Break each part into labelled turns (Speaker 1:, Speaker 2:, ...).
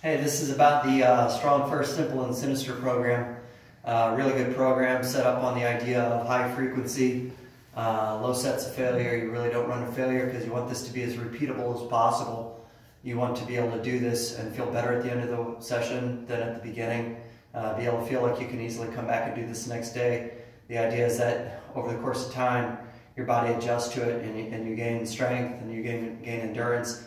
Speaker 1: Hey, this is about the Strong First, Simple, and Sinister program. Really good program set up on the idea of high frequency, low sets of failure. You really don't run a failure because you want this to be as repeatable as possible. You want to be able to do this and feel better at the end of the session than at the beginning. Be able to feel like you can easily come back and do this next day. The idea is that over the course of time, your body adjusts to it and you gain strength and you gain endurance.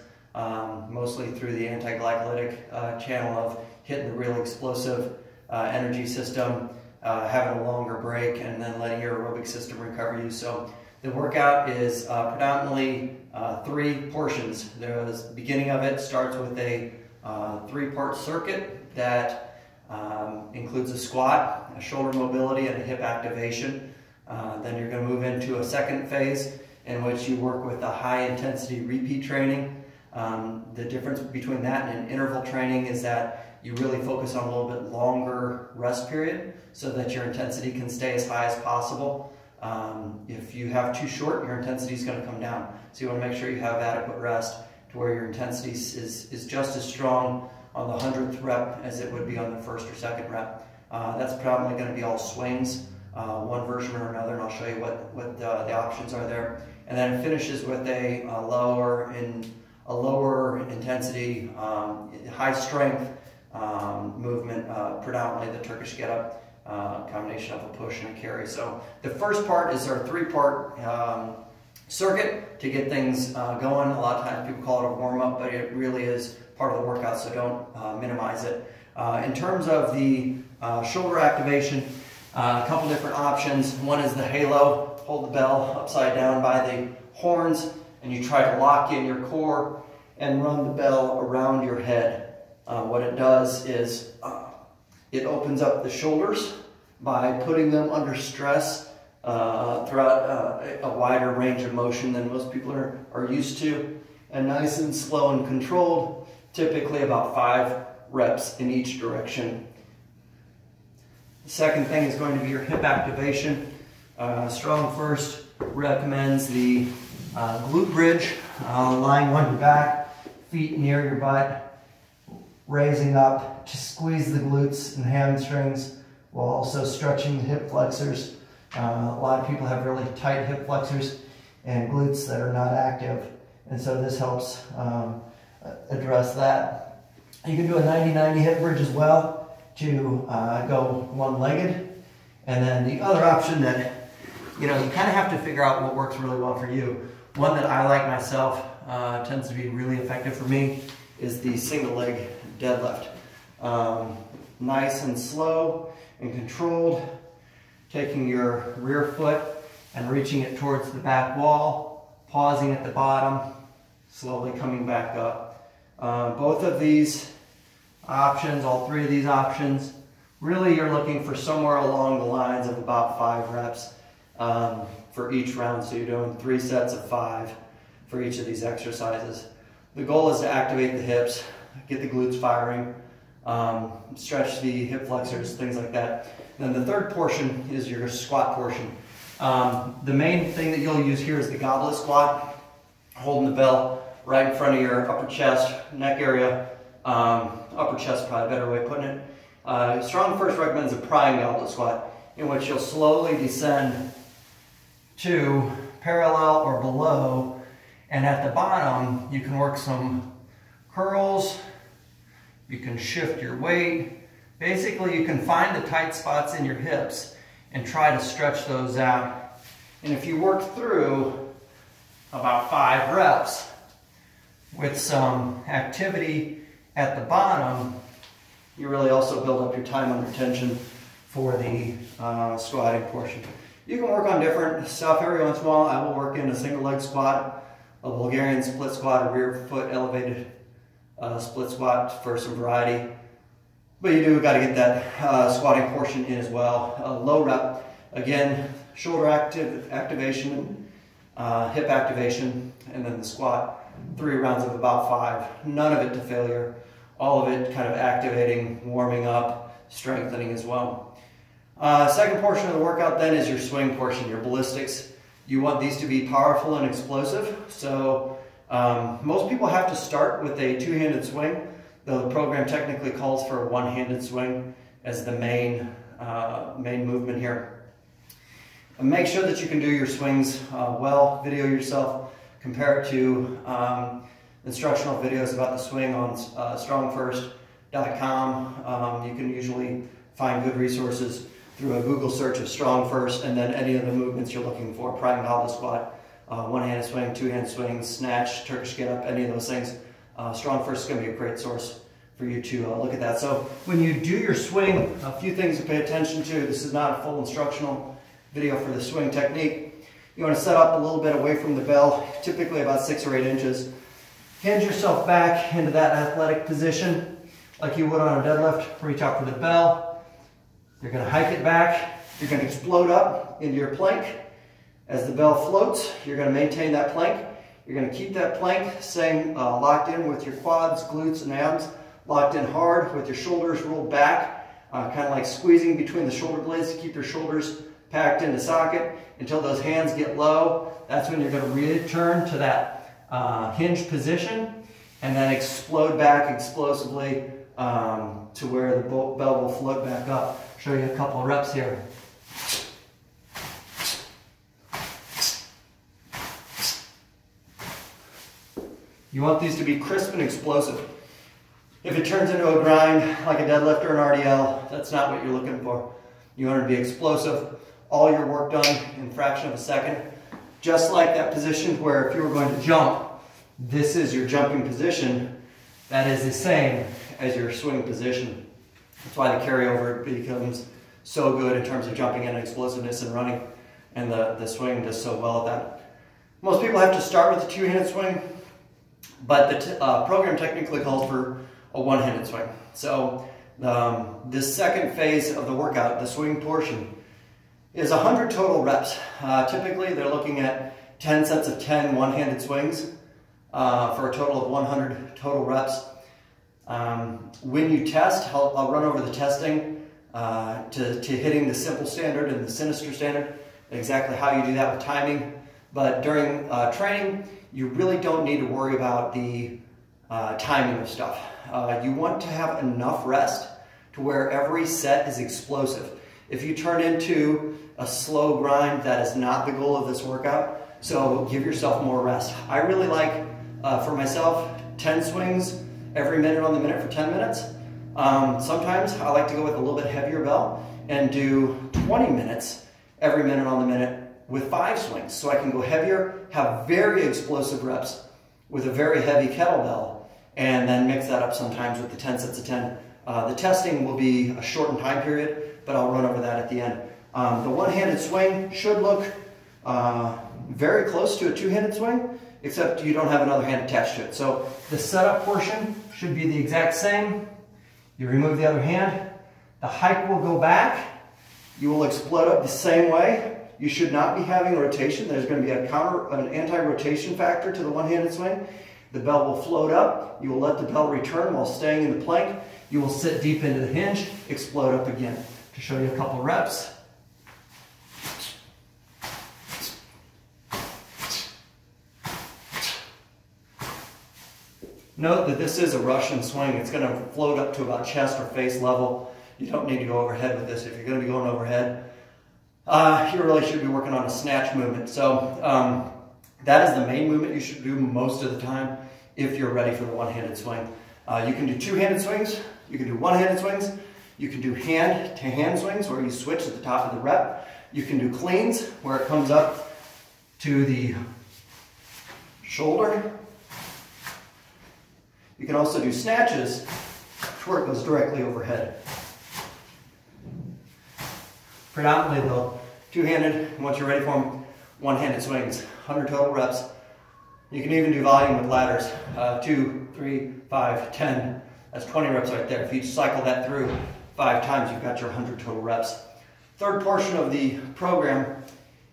Speaker 1: Mostly through the anti-glycolytic channel of hitting the real explosive energy system, having a longer break, and then letting your aerobic system recover you. So the workout is predominantly 3 portions. The beginning of it starts with a 3-part circuit that includes a squat, a shoulder mobility, and a hip activation. Then you're going to move into a second phase in which you work with a high-intensity repeat training. The difference between that and an interval training is that you really focus on a little bit longer rest period so that your intensity can stay as high as possible. If you have too short, your intensity is going to come down. So you want to make sure you have adequate rest to where your intensity is just as strong on the 100th rep as it would be on the first or second rep. That's probably going to be all swings, one version or another, and I'll show you what the options are there. And then it finishes with a lower intensity, high strength movement, predominantly the Turkish get-up, combination of a push and a carry. So the first part is our 3-part circuit to get things going. A lot of times people call it a warm-up, but it really is part of the workout, so don't minimize it. In terms of the shoulder activation, a couple different options. One is the halo. Hold the bell upside down by the horns, and you try to lock in your core and run the bell around your head. What it does is it opens up the shoulders by putting them under stress throughout a wider range of motion than most people are used to, and nice and slow and controlled, typically about 5 reps in each direction. The second thing is going to be your hip activation. Strong First recommends the glute bridge, lying on your back, feet near your butt, raising up to squeeze the glutes and hamstrings while also stretching the hip flexors. A lot of people have really tight hip flexors and glutes that are not active, and so this helps address that. You can do a 90-90 hip bridge as well to go one-legged. And then the other option that you kind of have to figure out what works really well for you. One that I like myself, tends to be really effective for me, is the single leg deadlift. Nice and slow and controlled, taking your rear foot and reaching it towards the back wall, pausing at the bottom, slowly coming back up. Both of these options, all 3 of these options, really you're looking for somewhere along the lines of about 5 reps for each round. So you're doing 3 sets of 5 for each of these exercises. The goal is to activate the hips, get the glutes firing, stretch the hip flexors, things like that. Then the third portion is your squat portion. The main thing that you'll use here is the goblet squat, holding the bell right in front of your upper chest, neck area. Upper chest, probably a better way of putting it. Strong First recommends a prying goblet squat, in which you'll slowly descend to parallel or below, and at the bottom you can work some curls, you can shift your weight. Basically you can find the tight spots in your hips and try to stretch those out. And if you work through about 5 reps with some activity at the bottom, you really also build up your time under tension for the squatting portion. You can work on different stuff every once in a while. I will work in a single leg squat, a Bulgarian split squat, a rear foot elevated split squat for some variety. But you do got to get that squatting portion in as well. Low rep, again, shoulder activation, hip activation, and then the squat. 3 rounds of about 5. None of it to failure. All of it kind of activating, warming up, strengthening as well. Second portion of the workout then is your swing portion, your ballistics. You want these to be powerful and explosive. So most people have to start with a 2-handed swing. though the program technically calls for a one-handed swing as the main movement here. And make sure that you can do your swings well, video yourself, compare it to instructional videos about the swing on strongfirst.com. You can usually find good resources through a Google search of Strong First, and then any of the movements you're looking for, prime goblet squat, one-handed swing, two-hand swing, snatch, Turkish get-up, any of those things. Strong First is going to be a great source for you to look at that. So when you do your swing, a few things to pay attention to. This is not a full instructional video for the swing technique. You want to set up a little bit away from the bell, typically about 6 or 8 inches. Hinge yourself back into that athletic position like you would on a deadlift. Reach out for the bell. You're going to hike it back. You're going to explode up into your plank. As the bell floats, you're going to maintain that plank. You're going to keep that plank staying locked in with your quads, glutes, and abs, locked in hard with your shoulders rolled back, kind of like squeezing between the shoulder blades to keep your shoulders packed into socket until those hands get low. That's when you're going to return to that hinge position and then explode back explosively to where the bell will float back up. Show you a couple of reps here. You want these to be crisp and explosive. If it turns into a grind like a deadlift or an RDL, that's not what you're looking for. You want it to be explosive, all your work done in a fraction of a second. Just like that position where if you were going to jump, this is your jumping position. That is the same as your swing position. That's why the carryover becomes so good in terms of jumping in explosiveness and running, and the swing does so well at that. Most people have to start with a two-handed swing, but the program technically calls for a one-handed swing. So this second phase of the workout, the swing portion, is 100 total reps. Typically they're looking at 10 sets of 10 one-handed swings for a total of 100 total reps. When you test, I'll run over the testing to hitting the simple standard and the Sinister standard, exactly how you do that with timing. But during training, you really don't need to worry about the timing of stuff. You want to have enough rest to where every set is explosive. If you turn into a slow grind, that is not the goal of this workout. So give yourself more rest. I really like, for myself, 10 swings every minute on the minute for 10 minutes. Sometimes I like to go with a little bit heavier bell and do 20 minutes every minute on the minute with 5 swings. So I can go heavier, have very explosive reps with a very heavy kettlebell, and then mix that up sometimes with the 10 sets of 10. The testing will be a shortened time period, but I'll run over that at the end. The one-handed swing should look very close to a two-handed swing, except you don't have another hand attached to it. So the setup portion should be the exact same. You remove the other hand. The hike will go back. You will explode up the same way. You should not be having rotation. There's going to be an anti-rotation factor to the one-handed swing. The bell will float up. You will let the bell return while staying in the plank. You will sit deep into the hinge, explode up again. To show you a couple reps. Note that this is a Russian swing. It's going to float up to about chest or face level. You don't need to go overhead with this. If you're going to be going overhead, you really should be working on a snatch movement. So that is the main movement you should do most of the time if you're ready for the one-handed swing. You can do two-handed swings. You can do one-handed swings. You can do hand-to-hand swings where you switch at the top of the rep. You can do cleans where it comes up to the shoulder. You can also do snatches where it goes directly overhead. Predominantly though, two-handed, and once you're ready for them, one-handed swings, 100 total reps. You can even do volume with ladders, 2, 3, 5, 10. That's 20 reps right there. If you cycle that through 5 times, you've got your 100 total reps. Third portion of the program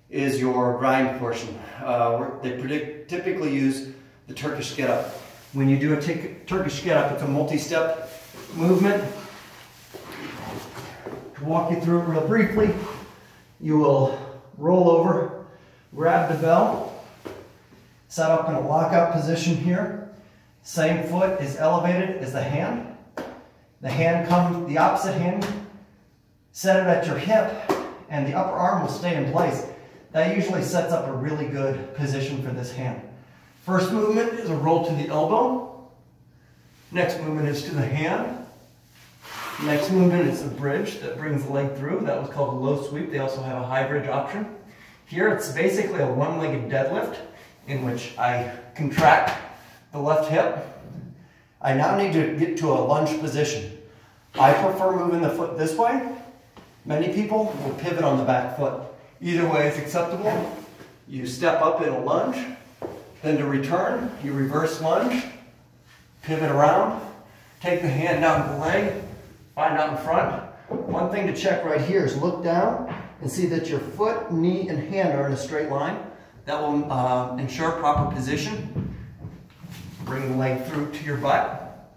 Speaker 1: is your grind portion. They typically use the Turkish get-up. When you do a Turkish get-up, it's a multi-step movement. To walk you through it real briefly, you will roll over, grab the bell, set up in a lockout position here. Same foot is elevated as the hand. The opposite hand, set it at your hip, and the upper arm will stay in place. That usually sets up a really good position for this hand. First movement is a roll to the elbow. Next movement is to the hand. Next movement is a bridge that brings the leg through. That was called a low sweep. They also have a high bridge option. Here it's basically a one-legged deadlift in which I contract the left hip. I now need to get to a lunge position. I prefer moving the foot this way. Many people will pivot on the back foot. Either way is acceptable. You step up in a lunge, then to return, you reverse lunge, pivot around, take the hand down to the leg, find out in front. One thing to check right here is look down and see that your foot, knee, and hand are in a straight line. That will ensure proper position. Bring the leg through to your butt.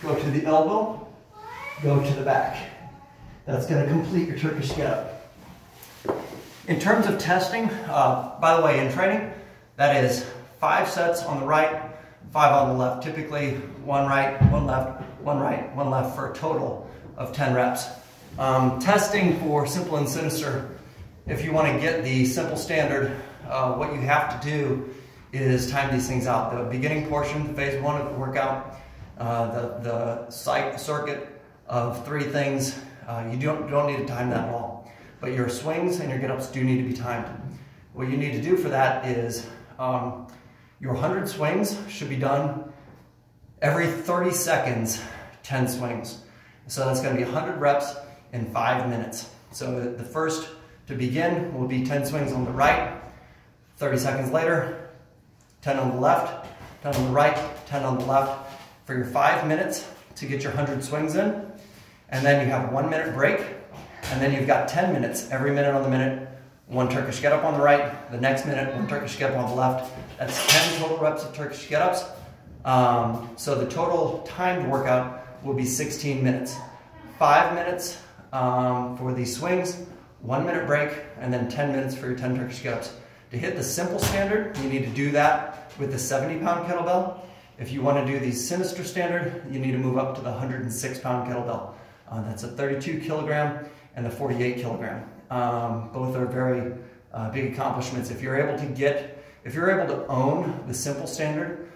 Speaker 1: Go to the elbow. Go to the back. That's going to complete your Turkish get-up. In terms of testing, by the way, in training, that is 5 sets on the right, 5 on the left. Typically 1 right, 1 left, 1 right, 1 left for a total of 10 reps. Testing for simple and sinister, if you want to get the simple standard, what you have to do is time these things out. The beginning portion, phase 1 of the workout, the circuit of 3 things, you don't need to time that at all. But your swings and your get-ups do need to be timed. What you need to do for that is your 100 swings should be done every 30 seconds, 10 swings. So that's going to be 100 reps in 5 minutes. So the first to begin will be 10 swings on the right, 30 seconds later, 10 on the left, 10 on the right, 10 on the left for your 5 minutes to get your 100 swings in. And then you have a 1 minute break. And then you've got 10 minutes, every minute on the minute, 1 Turkish get-up on the right, the next minute, 1 Turkish get-up on the left. That's 10 total reps of Turkish get-ups. So the total timed workout will be 16 minutes. 5 minutes for these swings, 1 minute break, and then 10 minutes for your 10 Turkish get-ups. To hit the simple standard, you need to do that with the 70-pound kettlebell. If you want to do the Sinister standard, you need to move up to the 106-pound kettlebell. That's a 32 kilogram and the 48 kilogram. Both are very big accomplishments. If you're able to own the simple standard,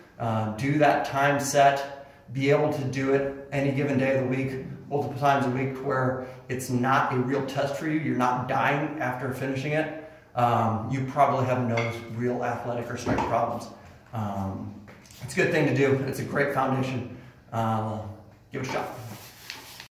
Speaker 1: do that time set, be able to do it any given day of the week, multiple times a week, where it's not a real test for you, you're not dying after finishing it, you probably have no real athletic or strength problems. It's a good thing to do. It's a great foundation. Give it a shot.